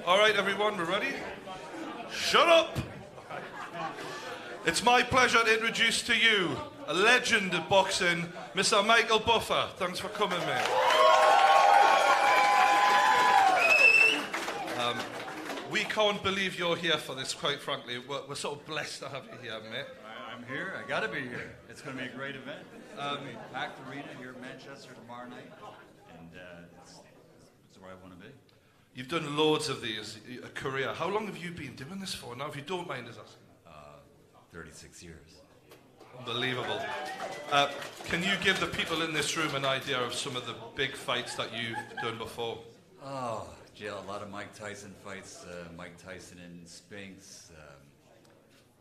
All right, everyone, we're ready? Shut up! It's my pleasure to introduce to you a legend of boxing, Mr. Michael Buffer. Thanks for coming, mate. We can't believe you're here for this, quite frankly. We're sort of blessed to have you here, mate. I'm here. I gotta be here. It's going to be a great event. It's going to be a packed arena here in Manchester tomorrow night, and it's where I want to be. You've done loads of these, a career. How long have you been doing this for? Now, if you don't mind us asking. 36 years. Unbelievable. Can you give the people in this room an idea of some of the big fights that you've done before? Oh, Jill, a lot of Mike Tyson fights. Mike Tyson and Spinks,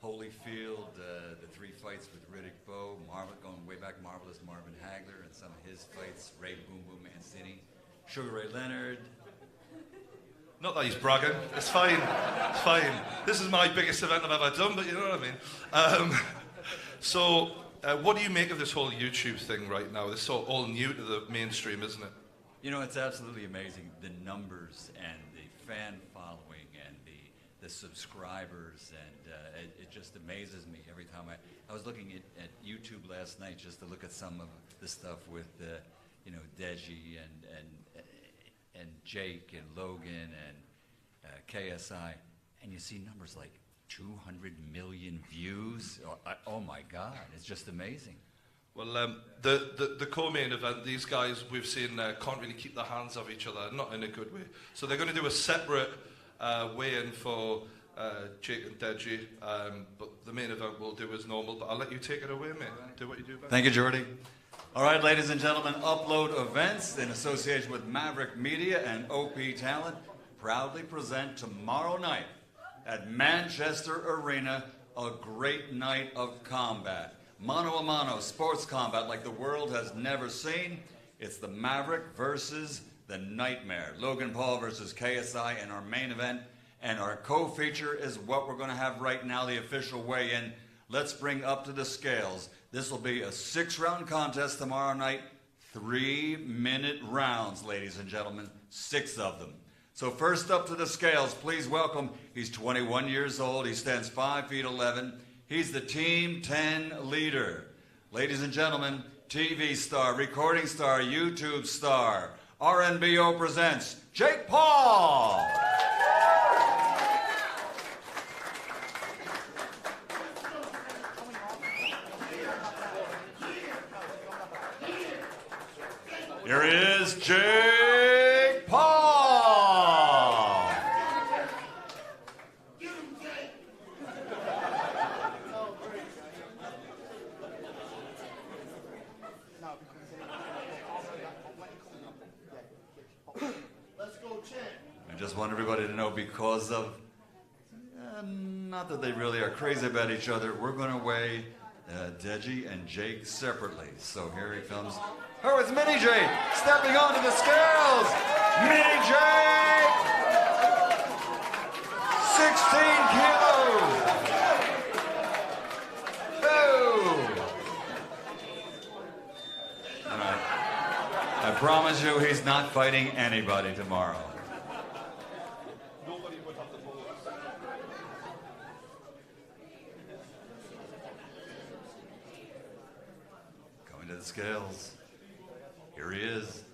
Holyfield, the 3 fights with Riddick Bowe, going way back, Marvelous Marvin Hagler, and some of his fights, Ray Boom Boom Mancini, Sugar Ray Leonard. Not that he's bragging. It's fine. It's fine. This is my biggest event I've ever done, but you know what I mean. So, what do you make of this whole YouTube thing right now? It's all new to the mainstream, isn't it? You know, it's absolutely amazing, the numbers and the fan following and the subscribers, and it just amazes me every time. I was looking at YouTube last night just to look at some of the stuff with, Deji and Jake and Logan and KSI, and you see numbers like 200 million views. Oh my God, it's just amazing. Well, the co-main event, these guys we've seen can't really keep their hands off each other, not in a good way. So they're going to do a separate weigh-in for Jake and Deji, but the main event we'll do as normal. But I'll let you take it away, mate. Right. Do what you do best. Thank you, Jordy. All right, ladies and gentlemen, Upload Events, in association with Maverick Media and OP Talent, proudly present tomorrow night at Manchester Arena a great night of combat. Mano-a-mano sports combat like the world has never seen. It's the Maverick versus the Nightmare. Logan Paul versus KSI in our main event. And our co-feature is what we're going to have right now, the official weigh-in. Let's bring up to the scales. This will be a 6-round contest tomorrow night. 3-minute rounds, ladies and gentlemen. 6 of them. So first up to the scales, please welcome, he's 21 years old. He stands 5 feet 11. He's the Team 10 leader. Ladies and gentlemen, TV star, recording star, YouTube star, RNBO presents Jake Paul. Here he is, Jake Paul. I just want everybody to know, because of, not that they really are crazy about each other, we're going to weigh Deji and Jake separately. So here he comes. Oh, it's Mini Jake stepping onto the scales. Mini Jake, 16 kilos. Oh. All right. I promise you, he's not fighting anybody tomorrow. Coming to the scales. Here he is.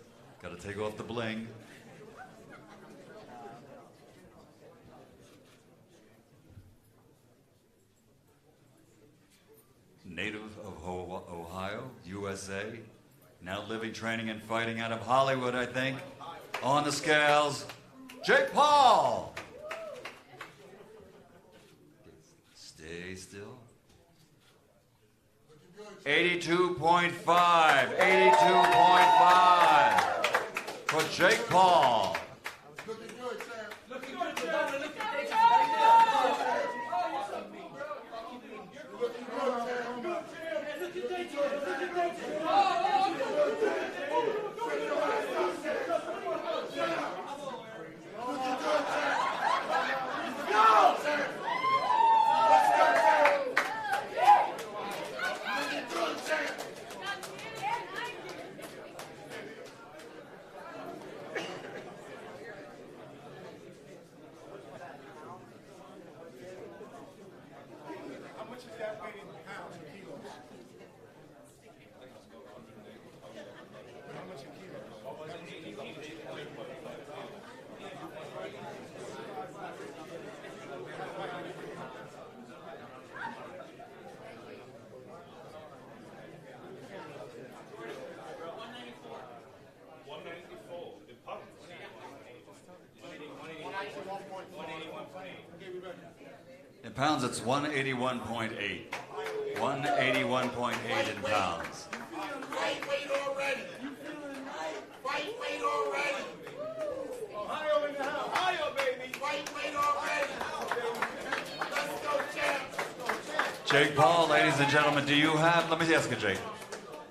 Got to take off the bling. Native of Ohio, USA. Now living, training, and fighting out of Hollywood, I think. On the scales, Jake Paul. Stay still. 82.5, 82.5 for Jake Paul. Looking good, sir. Looking good, sir. Looking In pounds, it's 181.8. 181.8 in pounds. Fight weight already. Fight weight already. Ohio in the house. Ohio, baby. Fight weight already. Let's go, champ. Jake Paul, ladies and gentlemen, do you have, let me ask you, Jake.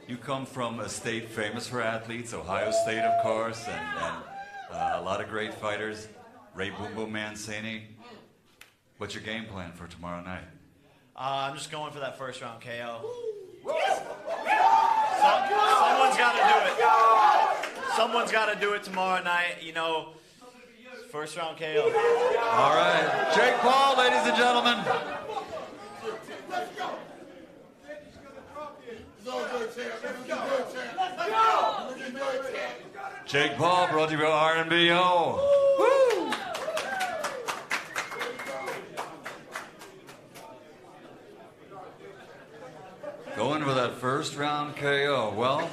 You come from a state famous for athletes, Ohio State, of course, and a lot of great fighters. Ray Boom Boom Mancini. What's your game plan for tomorrow night? I'm just going for that first round KO. Someone's got to do it. Someone's got to do it tomorrow night. You know, first round KO. All right. Jake Paul, ladies and gentlemen. It's all good, champ. It's good, champ. Let's go. Looking good, champ. Jake Paul, brought to you by R&BO. Woo! Going for that first round KO. Well,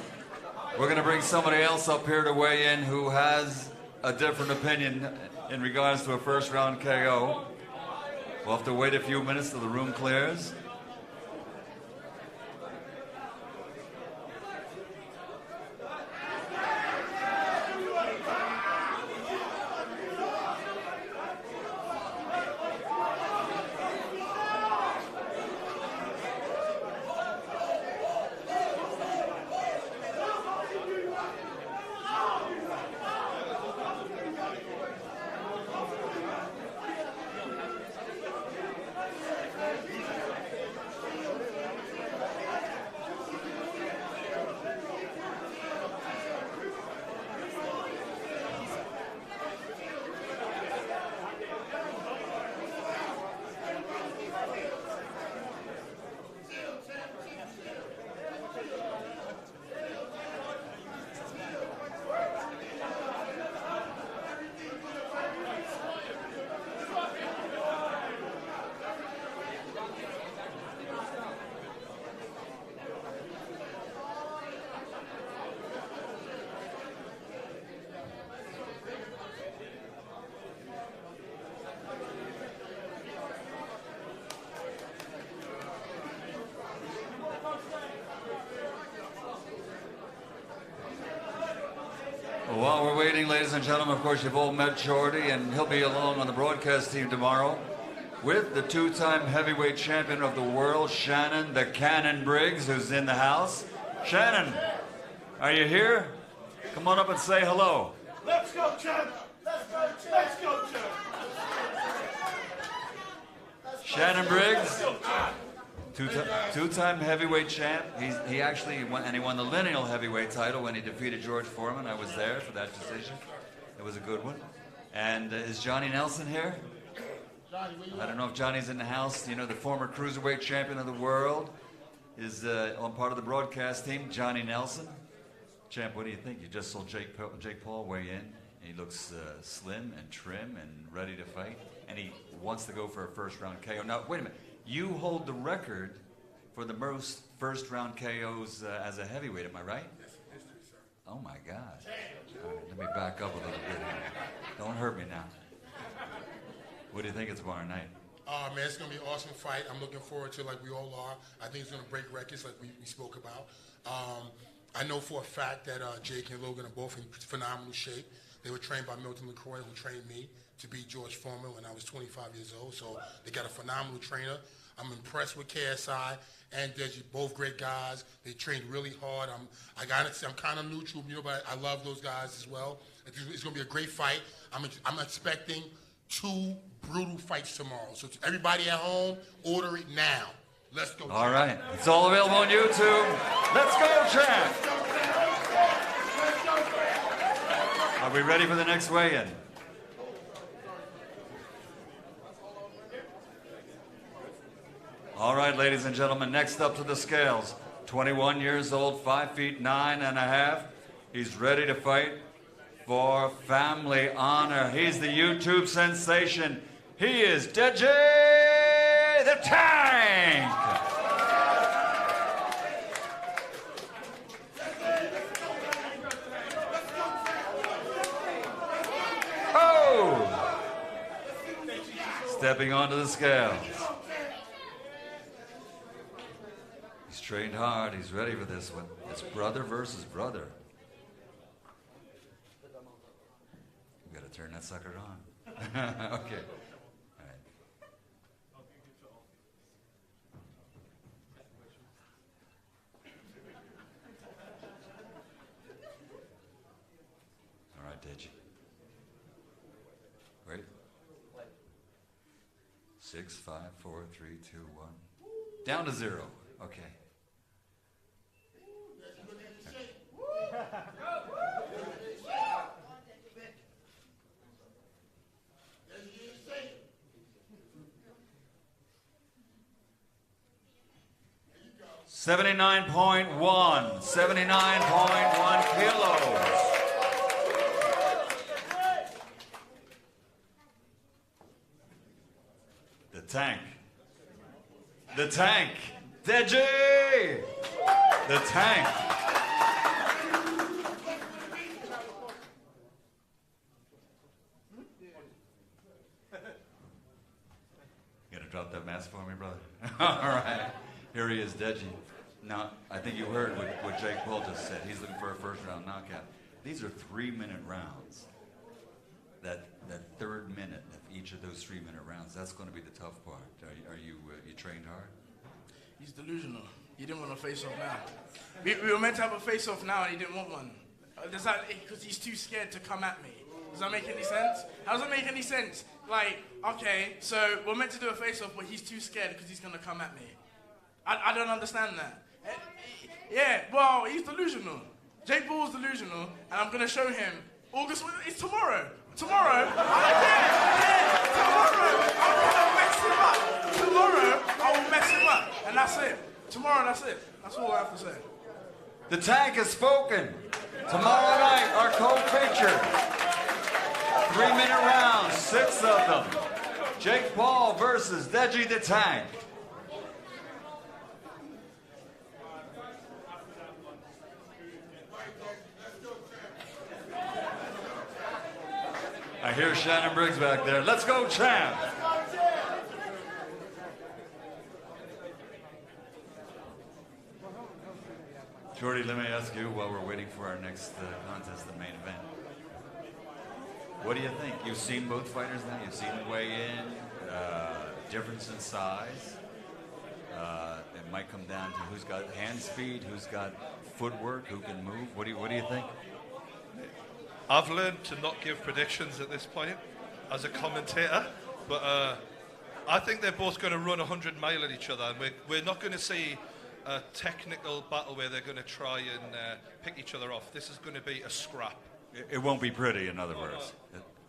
we're going to bring somebody else up here to weigh in who has a different opinion in regards to a first round KO. We'll have to wait a few minutes till the room clears. While we're waiting, ladies and gentlemen, of course, you've all met Jordy, and he'll be along on the broadcast team tomorrow with the two-time heavyweight champion of the world, Shannon the Cannon Briggs, who's in the house. Shannon, are you here? Come on up and say hello. Let's go, champ. Let's go, champ. Let's go, champ. Shannon Briggs, two-time heavyweight champ. He actually won, and he won the lineal heavyweight title when he defeated George Foreman. I was there for that decision. It was a good one. And is Johnny Nelson here? I don't know if Johnny's in the house. You know, the former cruiserweight champion of the world is on part of the broadcast team, Johnny Nelson. Champ, what do you think? You just saw Jake Paul weigh in. He looks slim and trim and ready to fight. And he wants to go for a first-round KO. Now, wait a minute. You hold the record for the most first-round KOs as a heavyweight, am I right? Yes, history, sir. Oh, my God. All right, let me back up a little bit here. Don't hurt me now. What do you think it's tomorrow night? Man, it's going to be an awesome fight. I'm looking forward to it like we all are. I think it's going to break records like we spoke about. I know for a fact that Jake and Logan are both in phenomenal shape. They were trained by Milton LaCroix, who trained me to beat George Foreman when I was 25 years old. So they got a phenomenal trainer. I'm impressed with KSI and Deji, both great guys. They trained really hard. I'm kind of neutral, you know, but I love those guys as well. It's going to be a great fight. I'm expecting 2 brutal fights tomorrow. So to everybody at home, order it now. Let's go. All right. It's all available on YouTube. Let's go, champ. Are we ready for the next weigh-in? All right, ladies and gentlemen, next up to the scales. 21 years old, 5 feet 9.5. He's ready to fight for family honor. He's the YouTube sensation. He is Deji the Tank. Oh! Stepping onto the scales. He's trained hard. He's ready for this one. It's brother versus brother. You gotta turn that sucker on. Okay. All right. All right, Deji. Wait. 6, 5, 4, 3, 2, 1. Down to 0. Okay. $79.1 kilos. The tank. The tank. Deji! The tank. You gonna drop that mask for me, brother? All right. Here he is, Deji. Now, I think you heard what Jake Paul just said. He's looking for a first-round knockout. These are 3-minute rounds. That third minute of each of those 3-minute rounds, that's going to be the tough part. Are you trained hard? He's delusional. He didn't want a face-off now. We were meant to have a face-off now, and he didn't want one. Does that, because he's too scared to come at me. Does that make any sense? How does that make any sense? Like, okay, so we're meant to do a face-off, but he's too scared because he's going to come at me. I don't understand that. Yeah, well, he's delusional. Jake Paul's delusional, and I'm going to show him. August, it's tomorrow. Tomorrow, tomorrow, I'm going to mess him up. Tomorrow, I will mess him up. And that's it. Tomorrow, that's it. That's all I have to say. The tank has spoken. Tomorrow night, our co-feature. 3-minute rounds, 6 of them. Jake Paul versus Deji the Tank. I hear Shannon Briggs back there. Let's go, champ! Jordy, let me ask you while we're waiting for our next contest, the main event. What do you think? You've seen both fighters now. You've seen them weigh in. Difference in size. It might come down to who's got hand speed, who's got footwork, who can move. What do you think? I've learned to not give predictions at this point as a commentator, but I think they're both going to run 100 mile at each other, and we're not going to see a technical battle where they're going to try and pick each other off. This is going to be a scrap. It won't be pretty, in other words.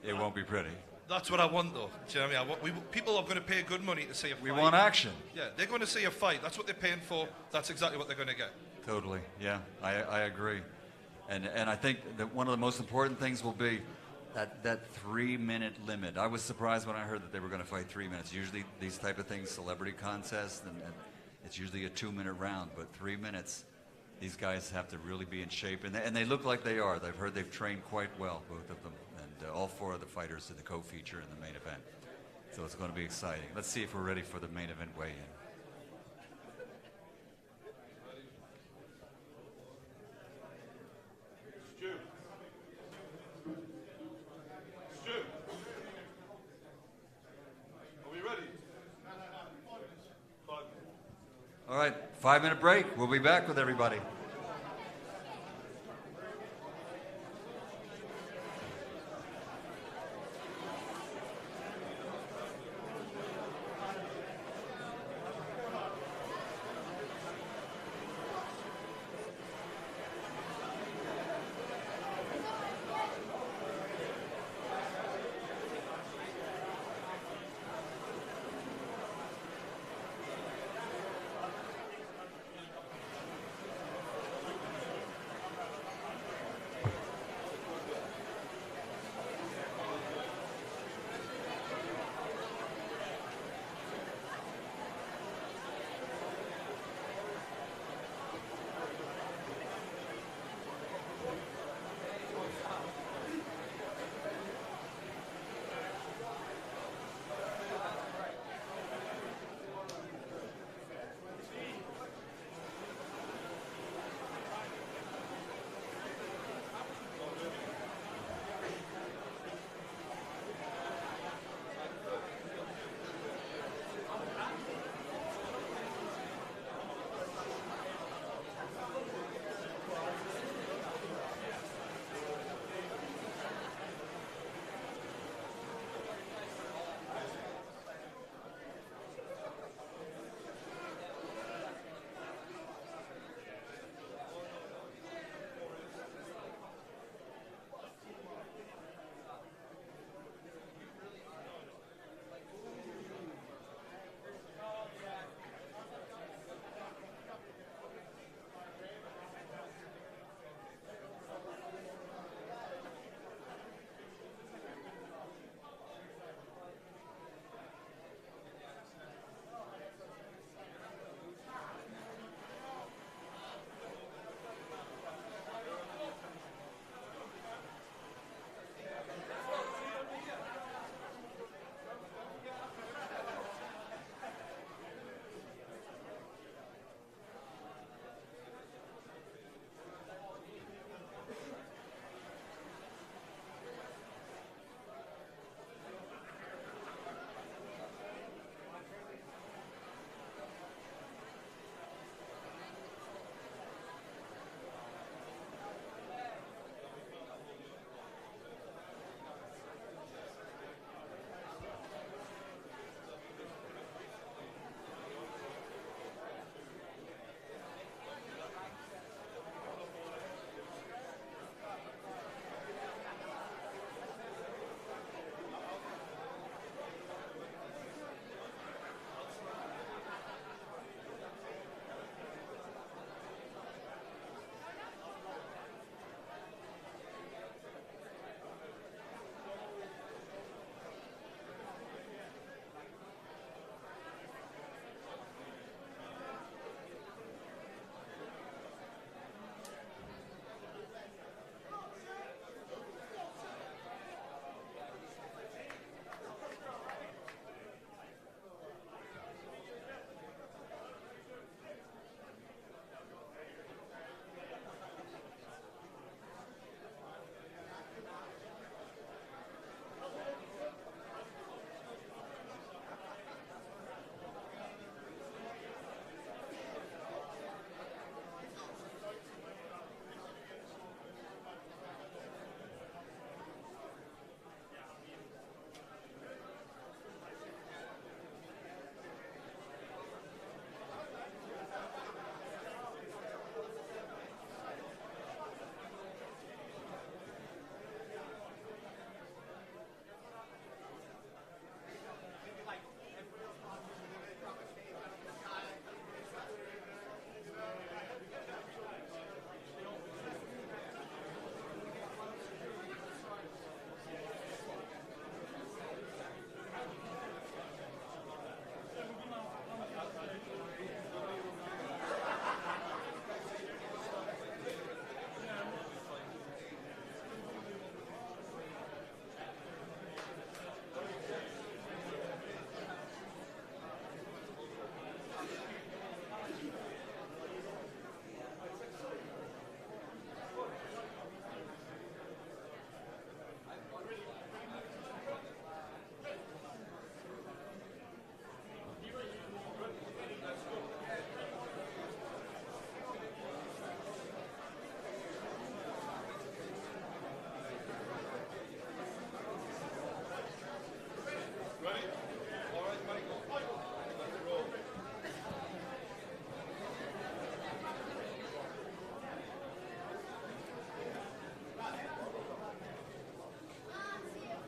It won't be pretty. That's what I want, though. Do you know what I mean? People are going to pay good money to see a fight. We want action. Yeah, they're going to see a fight. That's what they're paying for. That's exactly what they're going to get. Totally. Yeah, I agree. And I think that one of the most important things will be that 3-minute limit. I was surprised when I heard that they were going to fight 3 minutes. Usually these type of things, celebrity contests, and it's usually a 2-minute round, but 3 minutes, these guys have to really be in shape. And they look like they are. I've heard they've trained quite well, both of them. And all 4 of the fighters in the co-feature in the main event. So it's going to be exciting. Let's see if we're ready for the main event weigh-in. All right, 5-minute break. We'll be back with everybody.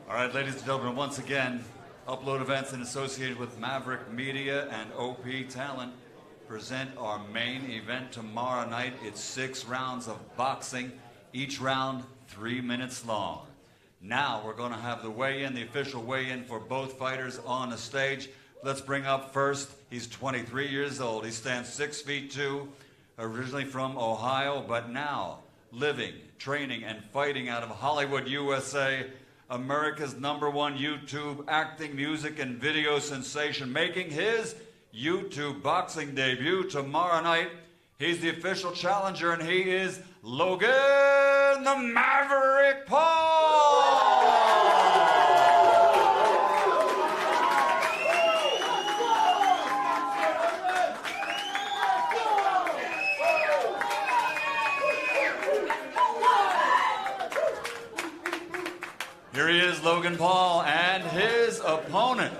All right, ladies and gentlemen, once again, Upload Events in association with Maverick Media and OP Talent present our main event tomorrow night. It's 6 rounds of boxing, each round 3 minutes long. Now we're going to have the weigh-in, the official weigh-in for both fighters on the stage. Let's bring up first, he's 23 years old. He stands 6 feet 2, originally from Ohio, but now living, training, and fighting out of Hollywood, USA. America's #1 YouTube acting, music, and video sensation, making his YouTube boxing debut tomorrow night. He's the official challenger, and he is Logan the Maverick Paul! Here he is, Logan Paul, and his opponent.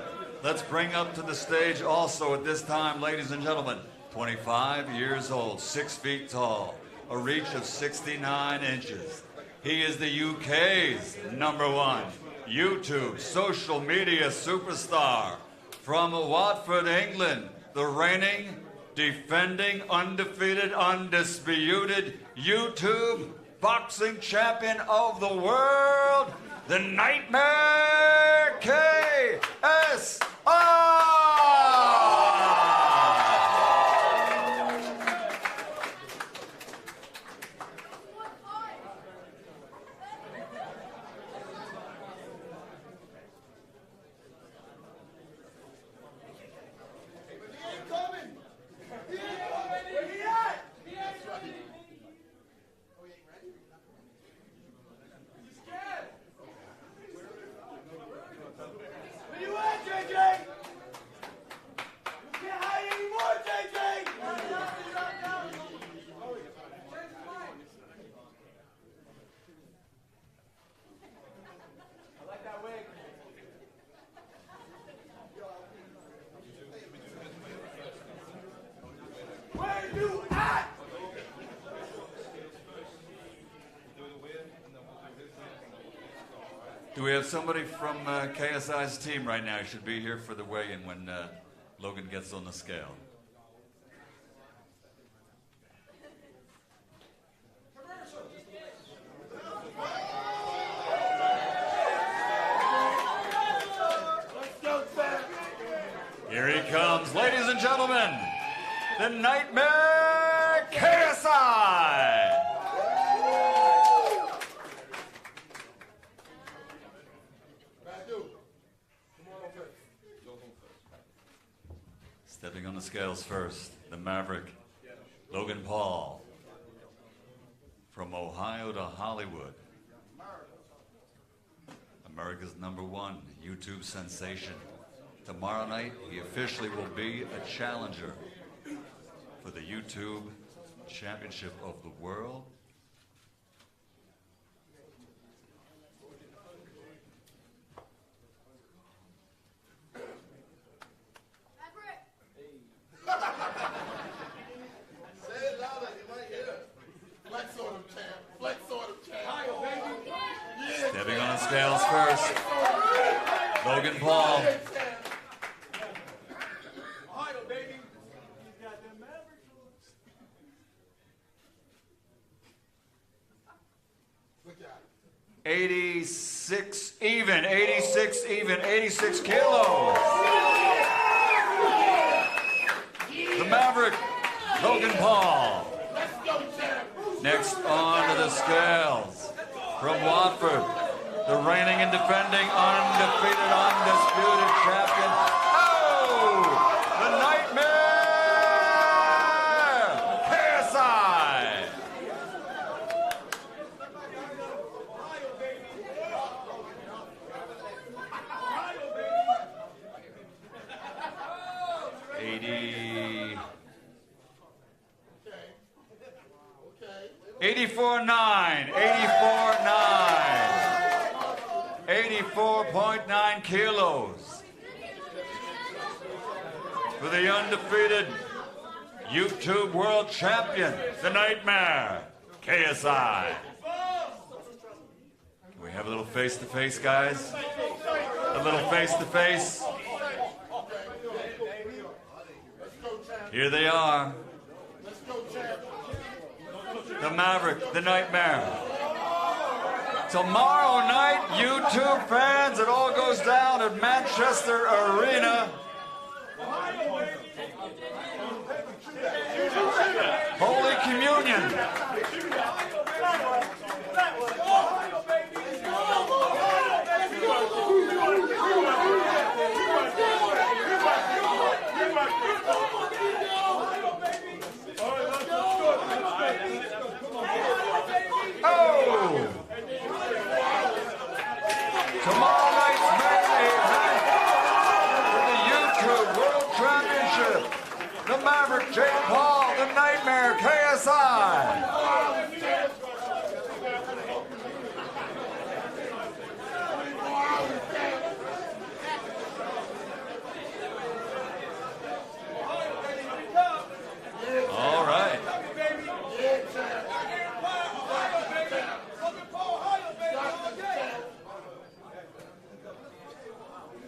Let's bring up to the stage also at this time, ladies and gentlemen, 25 years old, 6 feet tall, a reach of 69 inches. He is the UK's #1 YouTube social media superstar. From Watford, England, the reigning, defending, undefeated, undisputed YouTube boxing champion of the world, the Nightmare KSI! Do we have somebody from KSI's team right now? Should be here for the weigh-in when Logan gets on the scale. Here he comes, ladies and gentlemen, the Nightmare KSI! Stepping on the scales first, the Maverick, Logan Paul. From Ohio to Hollywood. America's #1 YouTube sensation. Tomorrow night, he officially will be a challenger for the YouTube Championship of the World. Stepping on the scales first, Logan Paul. Ohio, baby. 86 even, 86 even, 86 kilos. The Maverick, Logan Paul. Next on to the scales, from Watford, the reigning and defending, undefeated, undisputed champion. Oh, the Nightmare KSI. $84.9, 84.9 kilos for the undefeated YouTube World Champion, the Nightmare KSI. Can we have a little face-to-face, guys. A little face-to-face. Here they are. The Maverick, the Nightmare. Tomorrow night, YouTube fans, it all goes down at Manchester Arena. Holy Communion. Oh! Tomorrow night's main event for the YouTube World Championship. The Maverick, Jake Paul, the Nightmare, KSI. All right.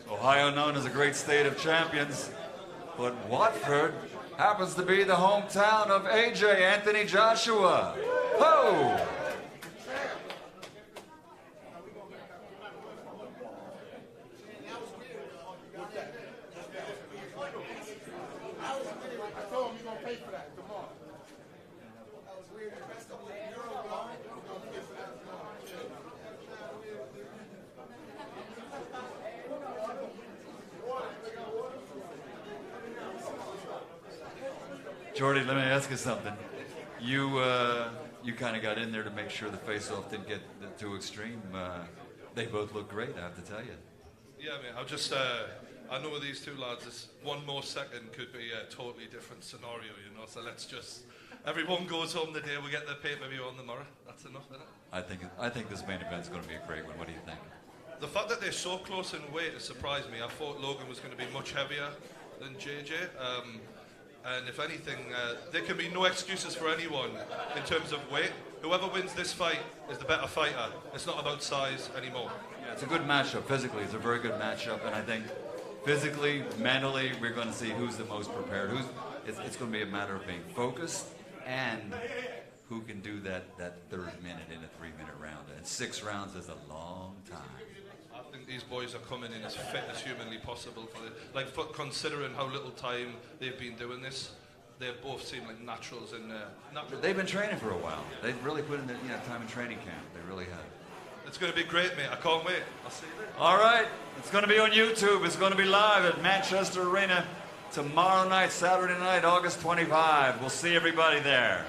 Ohio known as a great state of champions, but Watford happens to be the hometown of AJ Anthony Joshua. Ho! I told him you're gonna pay for that tomorrow. Jordy, let me ask you something. You kind of got in there to make sure the face-off didn't get too extreme. They both look great, I have to tell you. Yeah, mate, I'll just, I know with these two lads, this one more second could be a totally different scenario, you know, so let's just, everyone goes home the day we get the pay-per-view on tomorrow. That's enough, isn't it? I think this main event's going to be a great one. What do you think? The fact that they're so close in weight has surprised me. I thought Logan was going to be much heavier than JJ. And if anything, there can be no excuses for anyone in terms of weight. Whoever wins this fight is the better fighter. It's not about size anymore. Yeah, it's a good matchup. Physically, it's a very good matchup. And I think physically, mentally, we're going to see who's the most prepared. It's going to be a matter of being focused and who can do that third minute in a 3-minute round. And 6 rounds is a long time. I think these boys are coming in as fit as humanly possible for it. Like, considering how little time they've been doing this, they both seem like naturals in They've been training for a while. They've really put in the time in training camp. They really have. It's going to be great, mate. I can't wait. I'll see you later. All right. It's going to be on YouTube. It's going to be live at Manchester Arena tomorrow night, Saturday night, August 25. We'll see everybody there.